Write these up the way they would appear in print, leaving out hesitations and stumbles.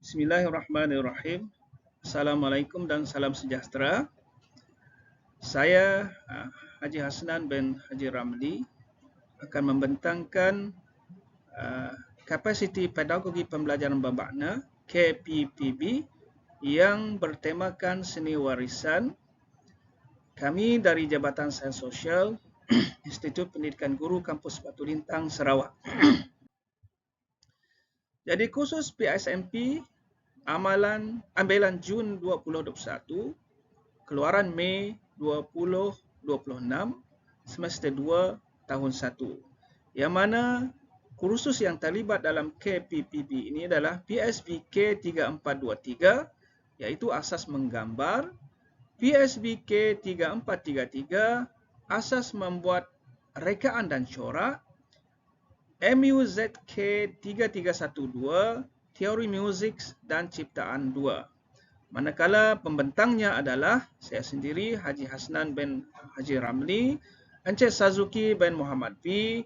Bismillahirrahmanirrahim. Assalamualaikum dan salam sejahtera. Saya Haji Hasnan bin Haji Ramli akan membentangkan kapasiti pedagogi pembelajaran bermakna KPPB yang bertemakan seni warisan. Kami dari Jabatan Sains Sosial Institut Pendidikan Guru Kampus Batu Lintang, Sarawak. Jadi khusus PSMP ambilan Jun 2021, keluaran Mei 2026, semester 2 tahun 1. Yang mana kursus yang terlibat dalam KPPB ini adalah PSBK 3423, iaitu asas menggambar, PSBK 3433, asas membuat rekaan dan corak, MUZK 3312, teori muzik dan ciptaan 2. Manakala pembentangnya adalah saya sendiri, Haji Hasnan bin Haji Ramli, Encik Sazuki bin Muhammad V,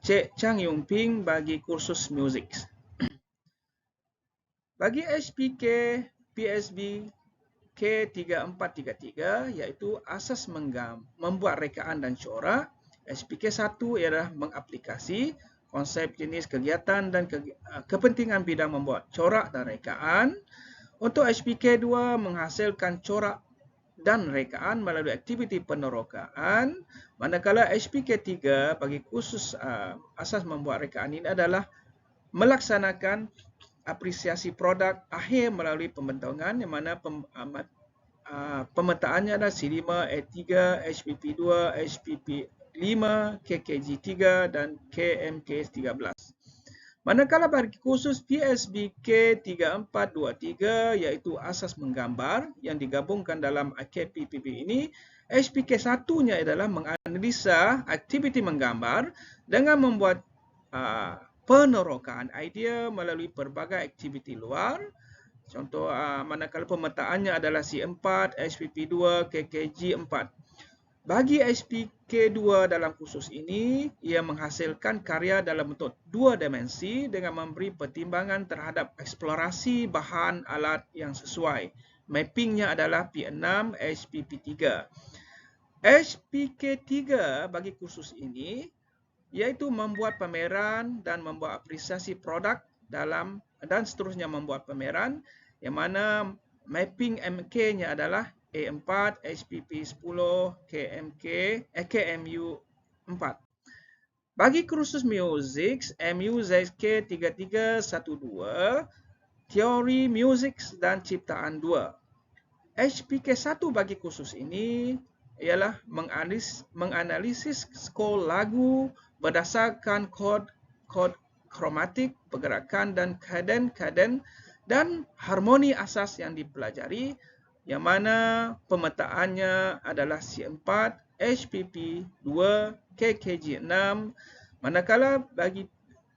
Cik Chang Yung Ping bagi kursus muzik. Bagi HPK PSB K3433, iaitu asas membuat rekaan dan corak. HPK 1 ialah mengaplikasi konsep jenis kegiatan dan kepentingan bidang membuat corak dan rekaan. Untuk HPK 2 menghasilkan corak dan rekaan melalui aktiviti penerokaan. Manakala HPK 3 bagi khusus asas membuat rekaan ini adalah melaksanakan apresiasi produk akhir melalui pembentangan, yang mana pemetaannya adalah C5, A3, HPP2, HPP5, KKG3 dan KMK13. Manakala bagi khusus PSBK 3423, iaitu asas menggambar yang digabungkan dalam KPPB ini, HPK 1-nya adalah menganalisa aktiviti menggambar dengan membuat penerokaan idea melalui pelbagai aktiviti luar. Contoh, manakala pemetaannya adalah C4, HPP2, KKG4. Bagi HPK2 dalam kursus ini, ia menghasilkan karya dalam bentuk 2 dimensi dengan memberi pertimbangan terhadap eksplorasi bahan alat yang sesuai. Mappingnya adalah P6, HPP3. HPK3 bagi kursus ini, iaitu membuat pameran dan membuat apresiasi produk dan seterusnya membuat pameran, yang mana mapping MK-nya adalah A4, HPP10, KMU4. Bagi kursus muzik, MUZK 3312, teori muzik dan ciptaan 2. HPK 1 bagi kursus ini ialah menganalisis skor lagu berdasarkan kod kromatik, pergerakan dan kaden dan harmoni asas yang dipelajari, yang mana pemetaannya adalah C4, HPP2, KKG6. Manakala bagi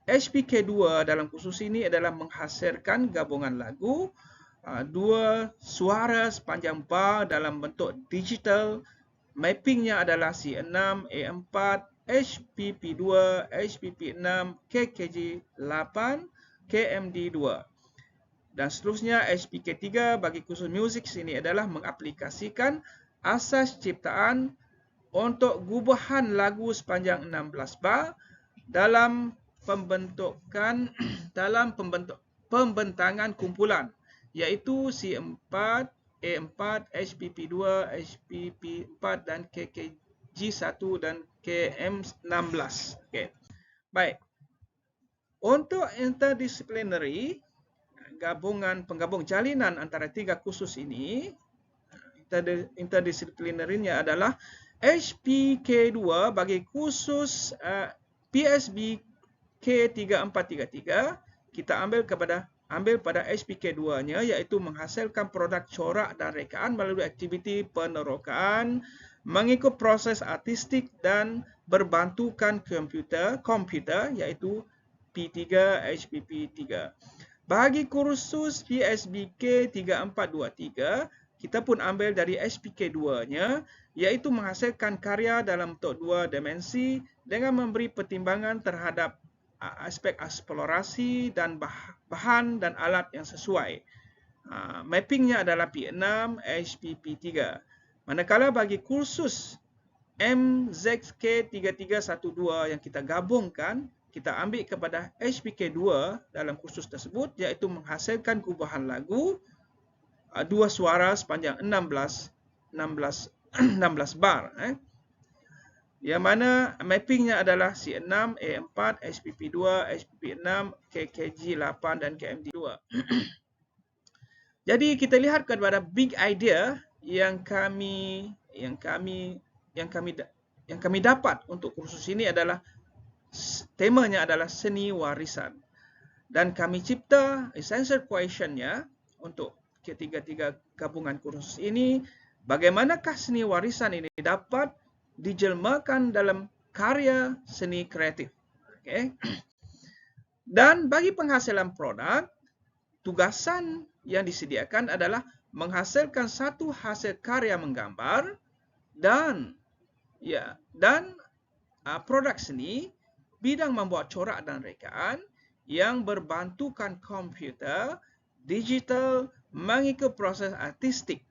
HPK2 dalam kursus ini adalah menghasilkan gabungan lagu, 2 suara sepanjang bar dalam bentuk digital. Mappingnya adalah C6, A4, HPP2, HPP6, KKG8, KMD2. Dan seterusnya HPK3 bagi kursus muzik ini adalah mengaplikasikan asas ciptaan untuk gubahan lagu sepanjang 16 bar dalam pembentangan kumpulan, iaitu C4, A4, HPP2, HPP4 dan KKG1 dan KM16. Okay. Baik. Untuk interdisciplinary, penggabung jalinan antara 3 kursus ini, interdisciplinary-nya adalah HPK2 bagi kursus PSB K3433, kita ambil pada HPK2-nya, iaitu menghasilkan produk corak dan rekaan melalui aktiviti penerokaan, mengikut proses artistik dan berbantukan komputer, iaitu P3 HPP3. Bagi kursus PSBK 3423, kita pun ambil dari HPK2-nya, iaitu menghasilkan karya dalam bentuk 2 dimensi dengan memberi pertimbangan terhadap aspek eksplorasi dan bahan dan alat yang sesuai. Mappingnya adalah P6, HPP3. Manakala bagi kursus MZK3312 yang kita gabungkan, kita ambil kepada HPK2 dalam kursus tersebut, iaitu menghasilkan gubahan lagu 2 suara sepanjang 16 bar. Yang mana mappingnya adalah C6, A4, HPP2, HPP6, KKG8 dan KMD2. Jadi kita lihat kepada big idea yang kami dapat untuk kursus ini adalah temanya adalah seni warisan. Dan kami cipta essential question-nya untuk ketiga-tiga gabungan kursus ini, bagaimanakah seni warisan ini dapat dijelmakan dalam karya seni kreatif. Okay. Dan bagi penghasilan produk, tugasan yang disediakan adalah menghasilkan satu hasil karya menggambar dan produk seni bidang membuat corak dan rekaan yang berbantukan komputer digital mengikut proses artistik.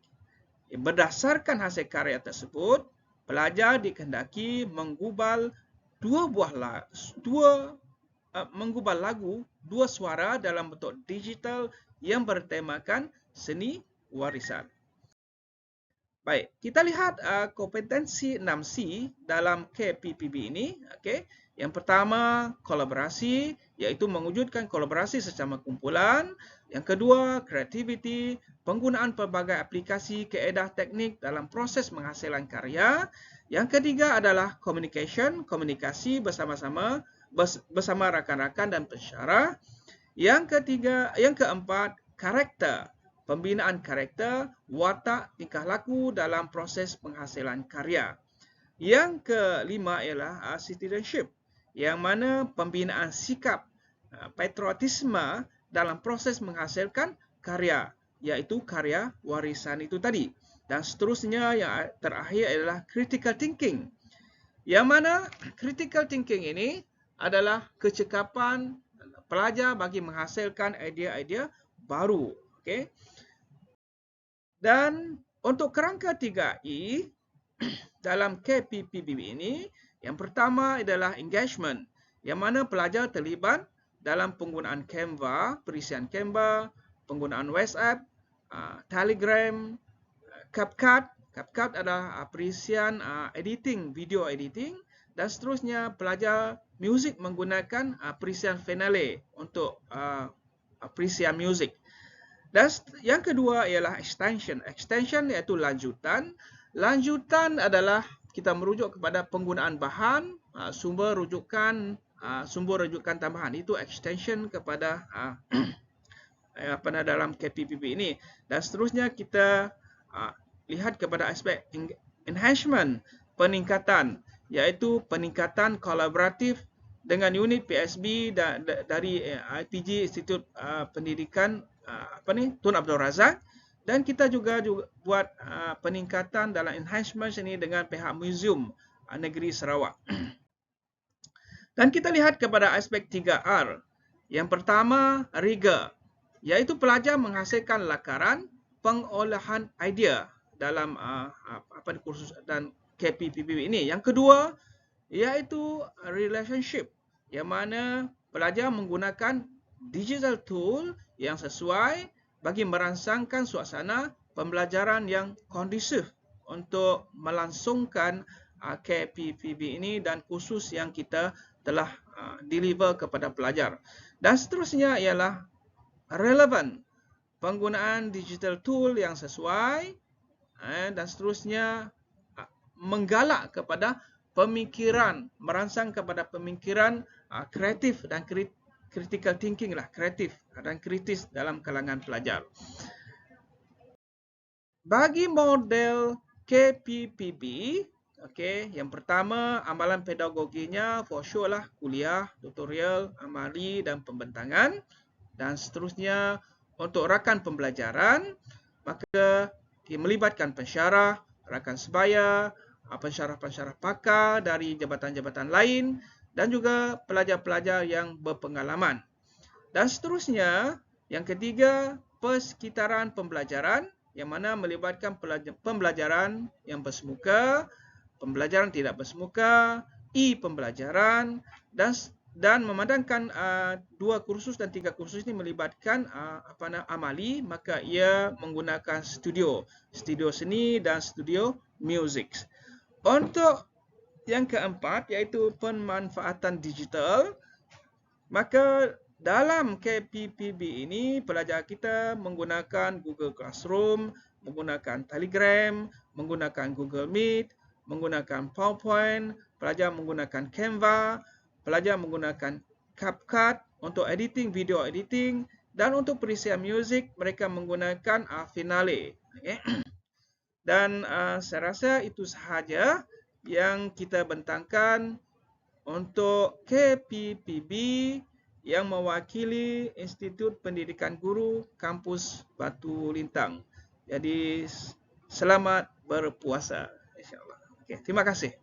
Berdasarkan hasil karya tersebut, pelajar dikehendaki menggubal lagu 2 suara dalam bentuk digital yang bertemakan seni warisan. Baik, kita lihat kompetensi 6C dalam KPPB ini. Okay. Yang pertama, kolaborasi, iaitu mewujudkan kolaborasi secara kumpulan. Yang kedua, creativity, penggunaan pelbagai aplikasi keedah teknik dalam proses menghasilkan karya. Yang ketiga adalah communication, komunikasi bersama rakan-rakan dan pensyarah. Yang keempat, karakter, pembinaan karakter, watak, tingkah laku dalam proses penghasilan karya. Yang kelima ialah citizenship, yang mana pembinaan sikap patriotisme dalam proses menghasilkan karya, iaitu karya warisan itu tadi. Dan seterusnya yang terakhir adalah critical thinking, yang mana critical thinking ini adalah kecekapan pelajar bagi menghasilkan idea-idea baru. Okay. Dan untuk kerangka 3E dalam KPPB ini, yang pertama adalah engagement, yang mana pelajar terlibat dalam penggunaan Canva, perisian Canva, penggunaan WhatsApp, Telegram, CapCut. CapCut adalah perisian editing, video editing, dan seterusnya pelajar muzik menggunakan perisian Finale untuk perisian muzik. Dan yang kedua ialah extension. Extension iaitu lanjutan. Lanjutan adalah kita merujuk kepada penggunaan bahan, sumber rujukan tambahan. Itu extension kepada dalam KPPB ini. Dan seterusnya kita lihat kepada aspek enhancement, peningkatan, iaitu peningkatan kolaboratif dengan unit PSB dari IPG Institut Pendidikan Tun Abdul Razak. Dan kita juga buat peningkatan dalam enhancement ini dengan pihak Museum Negeri Sarawak. Dan kita lihat kepada aspek 3R. Yang pertama, rigor, iaitu pelajar menghasilkan lakaran pengolahan idea dalam kursus dan KPPB ini. Yang kedua, iaitu relationship, yang mana pelajar menggunakan digital tool yang sesuai bagi merangsangkan suasana pembelajaran yang kondusif untuk melangsungkan KPPB ini dan kursus yang kita telah deliver kepada pelajar. Dan seterusnya ialah relevant, penggunaan digital tool yang sesuai, dan seterusnya menggalak kepada pemikiran, merangsang kepada pemikiran kreatif dan critical thinking lah, kreatif dan kritis dalam kalangan pelajar. Bagi model KPPB, okay, yang pertama amalan pedagoginya for sure lah kuliah, tutorial, amali dan pembentangan. Dan seterusnya untuk rakan pembelajaran, maka melibatkan pensyarah, rakan sebaya, pensyarah-pensyarah pakar dari jabatan-jabatan lain, dan juga pelajar-pelajar yang berpengalaman. Dan seterusnya, yang ketiga, persekitaran pembelajaran yang mana melibatkan pembelajaran yang bersemuka, pembelajaran tidak bersemuka, e-pembelajaran, dan memandangkan 2 kursus dan 3 kursus ini melibatkan amali, maka ia menggunakan studio seni dan studio music. Untuk yang keempat, iaitu pemanfaatan digital, maka dalam KPPB ini, pelajar kita menggunakan Google Classroom, menggunakan Telegram, menggunakan Google Meet, menggunakan PowerPoint, pelajar menggunakan Canva, pelajar menggunakan CapCut untuk editing, video editing, dan untuk perisian muzik, mereka menggunakan Finale. Okay. Dan saya rasa itu sahaja yang kita bentangkan untuk KPPB yang mewakili Institut Pendidikan Guru Kampus Batu Lintang. Jadi selamat berpuasa, insya-Allah. Okay, terima kasih.